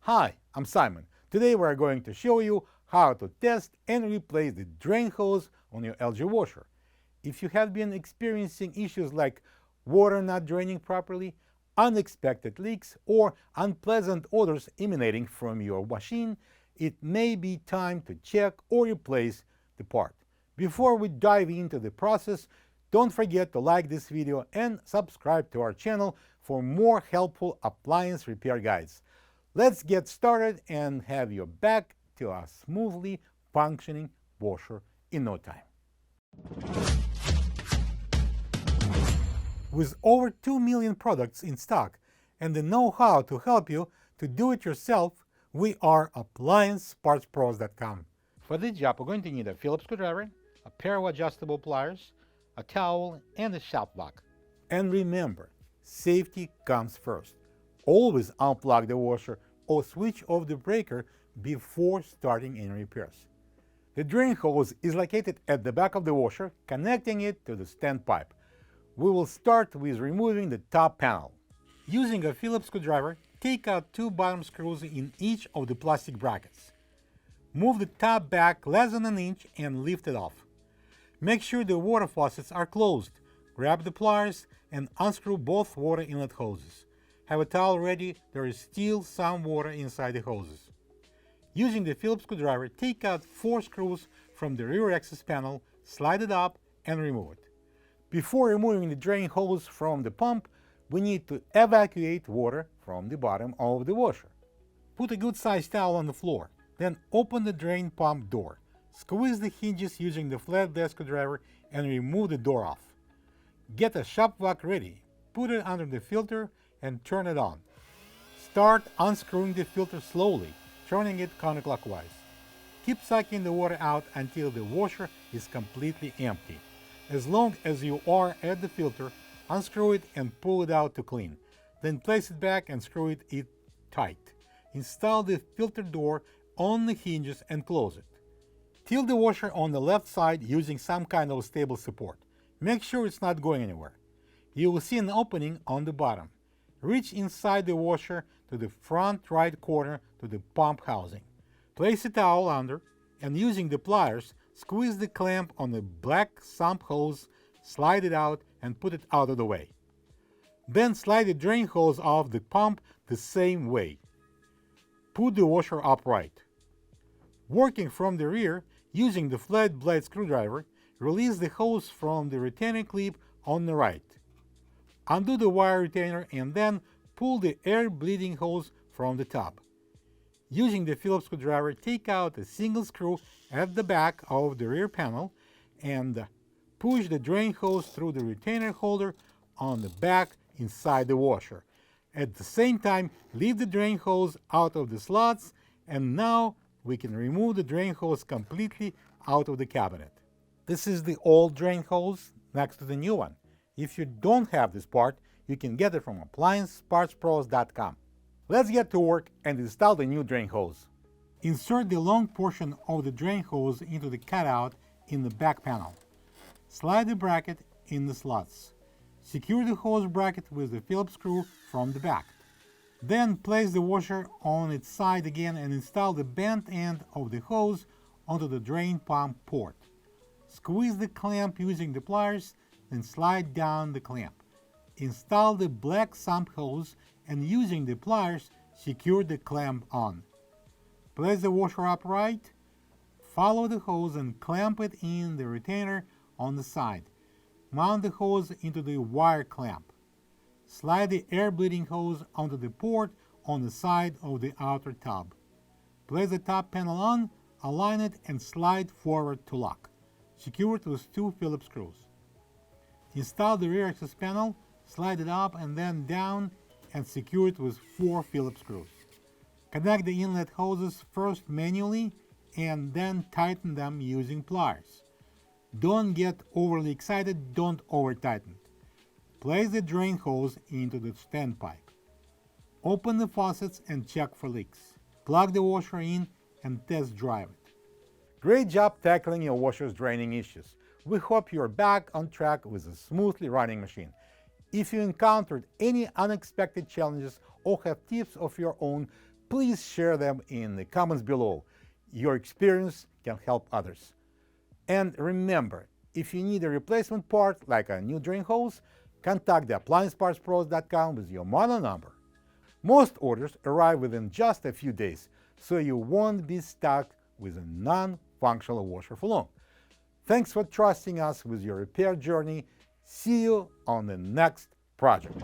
Hi, I'm Simon. Today we're going to show you how to test and replace the drain hose on your LG washer. If you have been experiencing issues like water not draining properly, unexpected leaks, or unpleasant odors emanating from your machine, it may be time to check or replace the part. Before we dive into the process, don't forget to like this video and subscribe to our channel for more helpful appliance repair guides. Let's get started and have you back to a smoothly functioning washer in no time. With over 2 million products in stock and the know-how to help you to do it yourself, we are AppliancePartsPros.com. For this job, we're going to need a Phillips screwdriver, a pair of adjustable pliers, a towel, and a shop vac. And remember, safety comes first. Always unplug the washer or switch off the breaker before starting any repairs. The drain hose is located at the back of the washer, connecting it to the standpipe. We will start with removing the top panel. Using a Phillips screwdriver, take out 2 bottom screws in each of the plastic brackets. Move the top back less than an inch and lift it off. Make sure the water faucets are closed. Grab the pliers and unscrew both water inlet hoses. Have a towel ready, there is still some water inside the hoses. Using the Phillips screwdriver, take out 4 screws from the rear access panel, slide it up, and remove it. Before removing the drain hose from the pump, we need to evacuate water from the bottom of the washer. Put a good-sized towel on the floor, then open the drain pump door. Squeeze the hinges using the flat desk screwdriver and remove the door off. Get a shop vac ready, put it under the filter, and turn it on. Start unscrewing the filter slowly, turning it counterclockwise. Keep sucking the water out until the washer is completely empty. As long as you are at the filter, unscrew it and pull it out to clean. Then place it back and screw it tight. Install the filter door on the hinges and close it. Tilt the washer on the left side using some kind of stable support. Make sure it's not going anywhere. You will see an opening on the bottom. Reach inside the washer to the front right corner to the pump housing. Place a towel under and using the pliers, squeeze the clamp on the black sump hose, slide it out and put it out of the way. Then slide the drain hose off the pump the same way. Put the washer upright. Working from the rear, using the flat blade screwdriver, release the hose from the retainer clip on the right. Undo the wire retainer and then pull the air bleeding hose from the top. Using the Phillips screwdriver, take out a single screw at the back of the rear panel and push the drain hose through the retainer holder on the back inside the washer. At the same time, leave the drain hose out of the slots, and now we can remove the drain hose completely out of the cabinet. This is the old drain hose next to the new one. If you don't have this part, you can get it from AppliancePartsPros.com. Let's get to work and install the new drain hose. Insert the long portion of the drain hose into the cutout in the back panel. Slide the bracket in the slots. Secure the hose bracket with the Phillips screw from the back. Then place the washer on its side again and install the bent end of the hose onto the drain pump port. Squeeze the clamp using the pliers, then slide down the clamp. Install the black sump hose and using the pliers, secure the clamp on. Place the washer upright, follow the hose and clamp it in the retainer on the side. Mount the hose into the wire clamp. Slide the air bleeding hose onto the port on the side of the outer tub. Place the top panel on, align it and slide forward to lock. Secure it with 2 Phillips screws. Install the rear access panel, slide it up and then down and secure it with 4 Phillips screws. Connect the inlet hoses first manually and then tighten them using pliers. Don't get overly excited, don't over-tighten. Place the drain hose into the standpipe. Open the faucets and check for leaks. Plug the washer in and test drive it. Great job tackling your washer's draining issues. We hope you're back on track with a smoothly running machine. If you encountered any unexpected challenges or have tips of your own, please share them in the comments below. Your experience can help others. And remember, if you need a replacement part like a new drain hose, contact the appliancepartspros.com with your model number. Most orders arrive within just a few days, so you won't be stuck with a non-functional washer for long. Thanks for trusting us with your repair journey. See you on the next project.